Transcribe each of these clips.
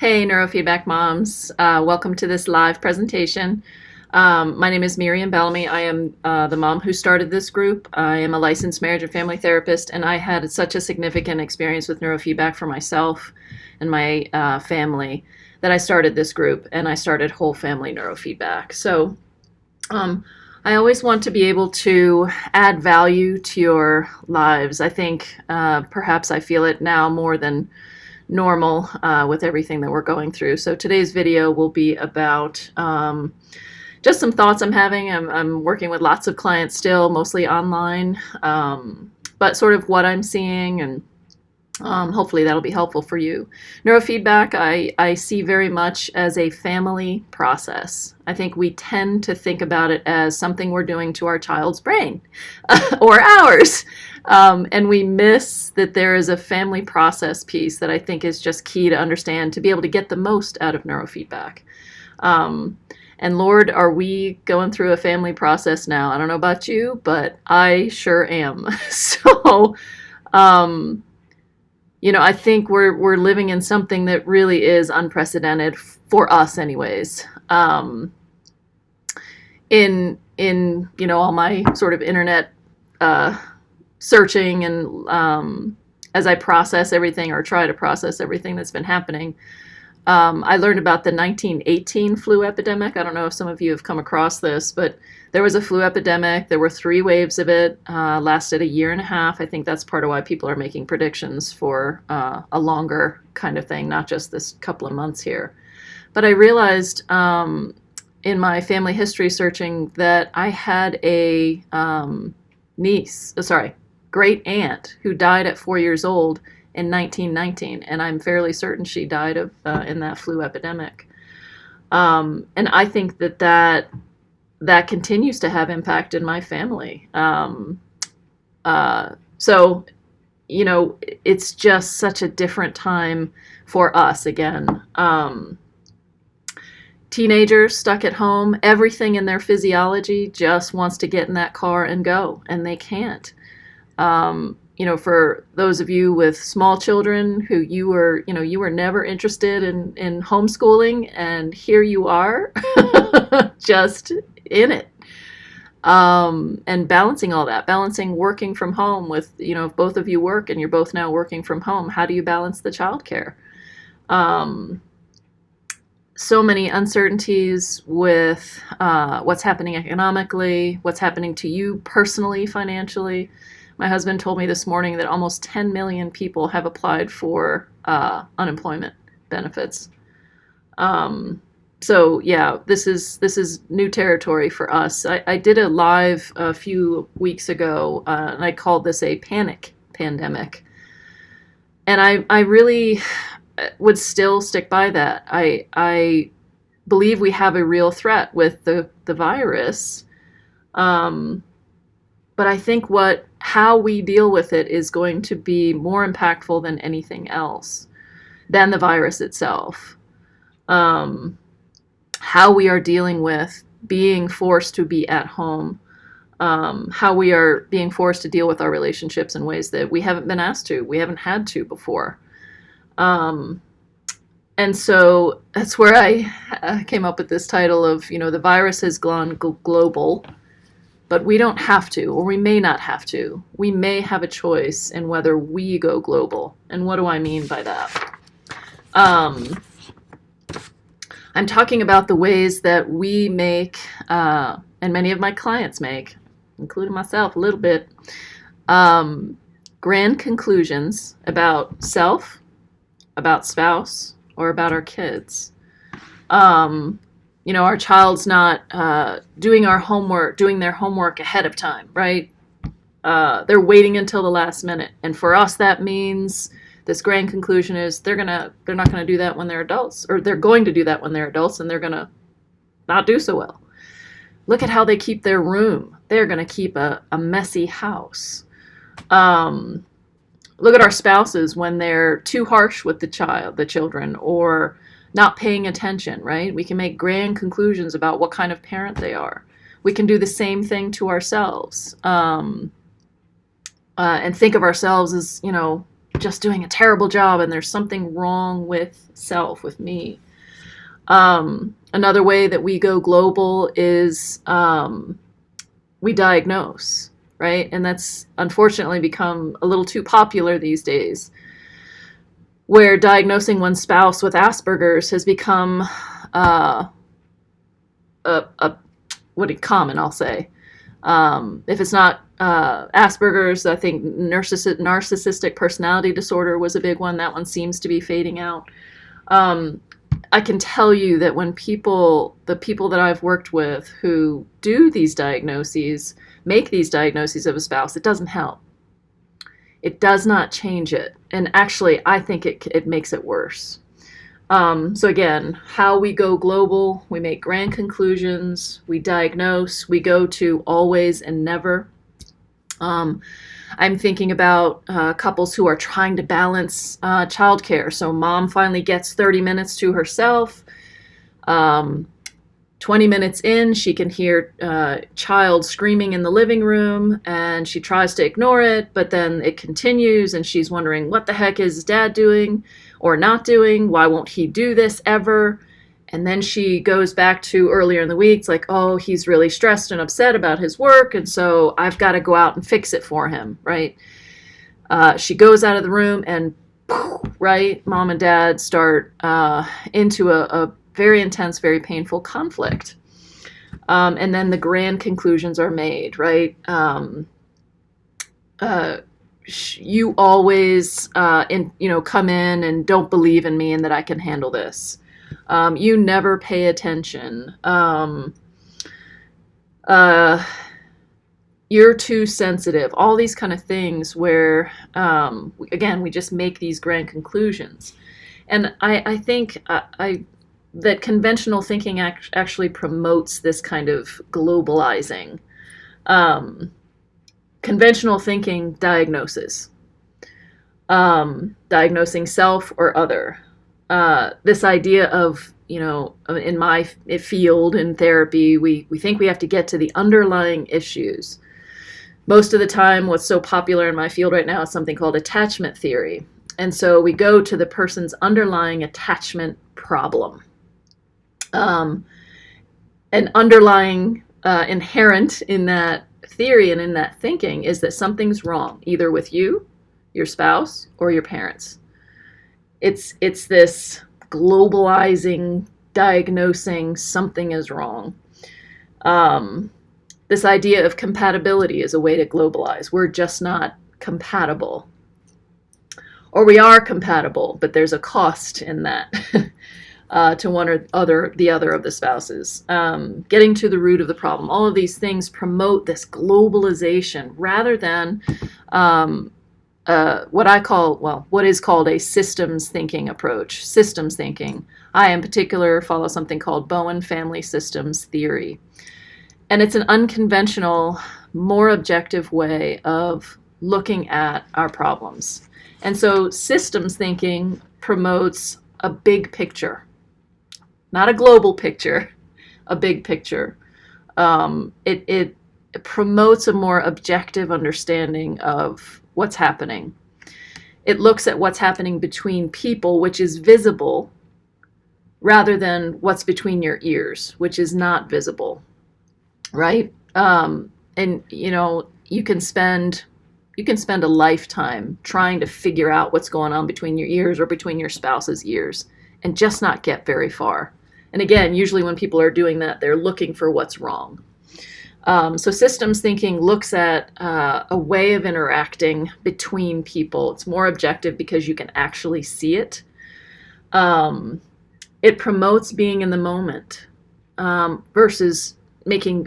Hey, Neurofeedback moms. Welcome to this live presentation. My name is Miriam Bellamy. I am the mom who started this group. I am a licensed marriage and family therapist, and I had such a significant experience with neurofeedback for myself and my family that I started this group, and I started whole family neurofeedback. So I always want to be able to add value to your lives. I think perhaps I feel it now more than normal with everything that we're going through. So today's video will be about just some thoughts I'm having. I'm working with lots of clients still, mostly online, but sort of what I'm seeing, and hopefully that'll be helpful for you. Neurofeedback, I see very much as a family process. I think we tend to think about it as something we're doing to our child's brain or ours. And we miss that there is a family process piece that I think is just key to understand to be able to get the most out of neurofeedback. And Lord, are we going through a family process now? I don't know about you, but I sure am. So, I think we're living in something that really is unprecedented for us anyways. In all my sort of internet searching and as I process everything or try to process everything that's been happening, I learned about the 1918 flu epidemic. I don't know if some of you have come across this, but there was a flu epidemic. There were 3 waves of it, lasted a year and a half. I think that's part of why people are making predictions for a longer kind of thing, not just this couple of months here. But I realized in my family history searching that I had a great aunt who died at 4 years old in 1919, and I'm fairly certain she died of in that flu epidemic. And I think that continues to have impact in my family. So, it's just such a different time for us again. Teenagers stuck at home, everything in their physiology just wants to get in that car and go, and they can't. For those of you with small children who you were never interested in homeschooling, and here you are just in it. And balancing all that, balancing working from home with, if both of you work and you're both now working from home, how do you balance the childcare? So many uncertainties with what's happening economically, what's happening to you personally, financially. My husband told me this morning that almost 10 million people have applied for unemployment benefits. So yeah, this is new territory for us. I did a live a few weeks ago, and I called this a panic pandemic. And I really would still stick by that. I believe we have a real threat with the virus. But I think how we deal with it is going to be more impactful than anything else, than the virus itself. How we are dealing with being forced to be at home, how we are being forced to deal with our relationships in ways that we haven't been asked to, we haven't had to before. And so that's where I came up with this title of, the virus has gone global. But we don't have to, or we may not have to. We may have a choice in whether we go global. And what do I mean by that? I'm talking about the ways that we make, and many of my clients make, including myself a little bit, grand conclusions about self, about spouse, or about our kids. Our child's not doing their homework ahead of time, right? They're waiting until the last minute. And for us, that means this grand conclusion is they're not gonna do that when they're adults, or they're going to do that when they're adults, and they're gonna not do so well. Look at how they keep their room. They're gonna keep a messy house. Look at our spouses when they're too harsh with the children, or not paying attention, right? We can make grand conclusions about what kind of parent they are. We can do the same thing to ourselves, and think of ourselves as, just doing a terrible job and there's something wrong with self, with me. Another way that we go global is we diagnose, right? And that's unfortunately become a little too popular these days, where diagnosing one's spouse with Asperger's has become common, I'll say. If it's not Asperger's, I think narcissistic personality disorder was a big one. That one seems to be fading out. I can tell you that when the people that I've worked with who do these diagnoses, make these diagnoses of a spouse, it doesn't help. It does not change it. And actually, I think it makes it worse. So again, how we go global, we make grand conclusions, we diagnose, we go to always and never. I'm thinking about couples who are trying to balance childcare. So mom finally gets 30 minutes to herself. 20 minutes in, she can hear child screaming in the living room, and she tries to ignore it, but then it continues, and she's wondering, what the heck is dad doing or not doing? Why won't he do this ever? And then she goes back to earlier in the week. It's like, oh, he's really stressed and upset about his work, and so I've got to go out and fix it for him, right? She goes out of the room, and right, mom and dad start into a very intense, very painful conflict. And then the grand conclusions are made, right? You always come in and don't believe in me and that I can handle this. You never pay attention. You're too sensitive. All these kind of things where, again, we just make these grand conclusions. And I think that conventional thinking actually promotes this kind of globalizing. Conventional thinking diagnoses. Diagnosing self or other. This idea of, in my field in therapy, we think we have to get to the underlying issues. Most of the time, what's so popular in my field right now is something called attachment theory. And so we go to the person's underlying attachment problem. And underlying, inherent in that theory and in that thinking is that something's wrong, either with you, your spouse, or your parents. It's this globalizing, diagnosing something is wrong. This idea of compatibility is a way to globalize. We're just not compatible. Or we are compatible, but there's a cost in that. To one or the other of the spouses. Getting to the root of the problem. All of these things promote this globalization rather than what is called a systems thinking approach. Systems thinking. I, in particular, follow something called Bowen Family Systems Theory. And it's an unconventional, more objective way of looking at our problems. And so systems thinking promotes a big picture. Not a global picture, a big picture. It promotes a more objective understanding of what's happening. It looks at what's happening between people, which is visible, rather than what's between your ears, which is not visible, right? And you can spend a lifetime trying to figure out what's going on between your ears or between your spouse's ears, and just not get very far. And again, usually when people are doing that, they're looking for what's wrong. So systems thinking looks at a way of interacting between people. It's more objective because you can actually see it. It promotes being in the moment versus making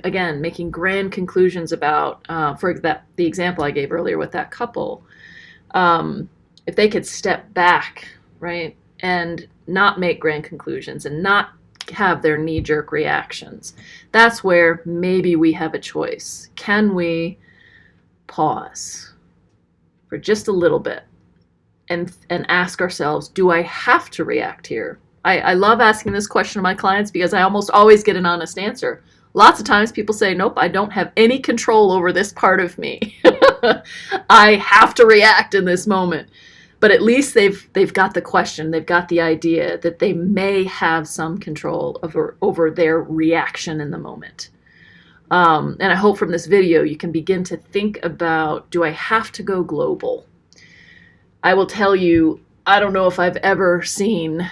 grand conclusions about, the example I gave earlier with that couple. If they could step back, right, and not make grand conclusions and not have their knee-jerk reactions. That's where maybe we have a choice. Can we pause for just a little bit and ask ourselves, do I have to react here? I love asking this question to my clients because I almost always get an honest answer. Lots of times people say, nope, I don't have any control over this part of me. I have to react in this moment. But at least they've got the question, they've got the idea that they may have some control over their reaction in the moment. And I hope from this video you can begin to think about, do I have to go global? I will tell you, I don't know if I've ever seen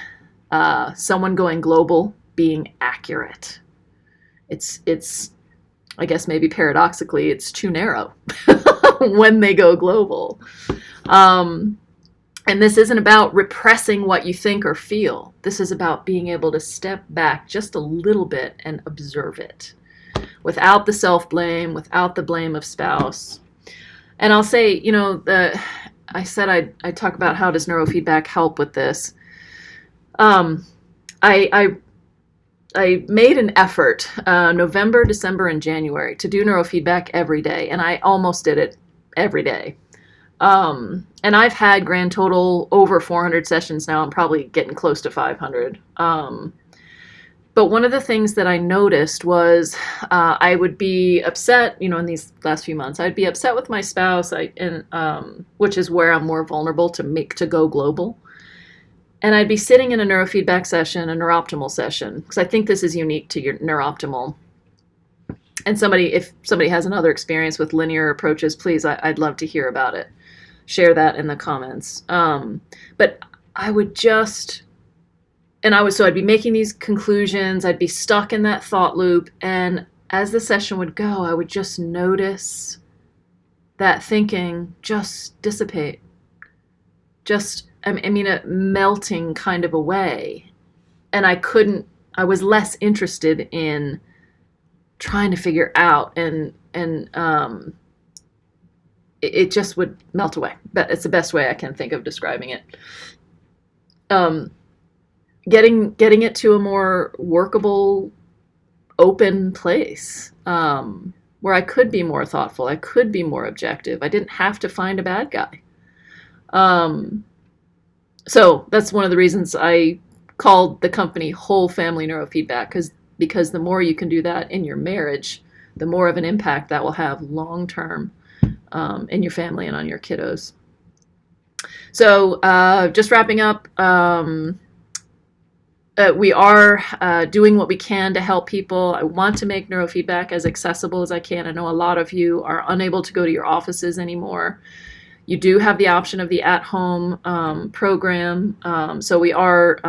someone going global being accurate. It's I guess maybe paradoxically, it's too narrow when they go global. And this isn't about repressing what you think or feel. This is about being able to step back just a little bit and observe it without the self-blame, without the blame of spouse. And I'll say, I said I'd talk about how does neurofeedback help with this. I made an effort November, December, and January to do neurofeedback every day, and I almost did it every day. And I've had grand total over 400 sessions now. I'm probably getting close to 500. But one of the things that I noticed was I would be upset, in these last few months, I'd be upset with my spouse, which is where I'm more vulnerable to go global. And I'd be sitting in a neurofeedback session, a neuroptimal session, because I think this is unique to your neuroptimal. And if somebody has another experience with linear approaches, please, I'd love to hear about it. Share that in the comments. But I would so I'd be making these conclusions, I'd be stuck in that thought loop, and as the session would go, I would just notice that thinking just dissipate. A melting kind of a way. And I was less interested in trying to figure out, and it just would melt away. But it's the best way I can think of describing it. Getting it to a more workable, open place where I could be more thoughtful, I could be more objective. I didn't have to find a bad guy. So that's one of the reasons I called the company Whole Family Neurofeedback, because the more you can do that in your marriage, the more of an impact that will have long term in your family and on your kiddos. So just wrapping up, we are doing what we can to help people. I want to make neurofeedback as accessible as I can. I know a lot of you are unable to go to your offices anymore. You do have the option of the at-home program. So we are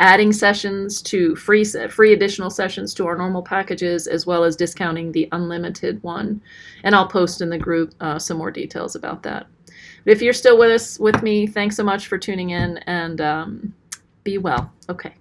adding sessions to free additional sessions to our normal packages, as well as discounting the unlimited one. And I'll post in the group some more details about that. But if you're still with me, thanks so much for tuning in, and be well. Okay.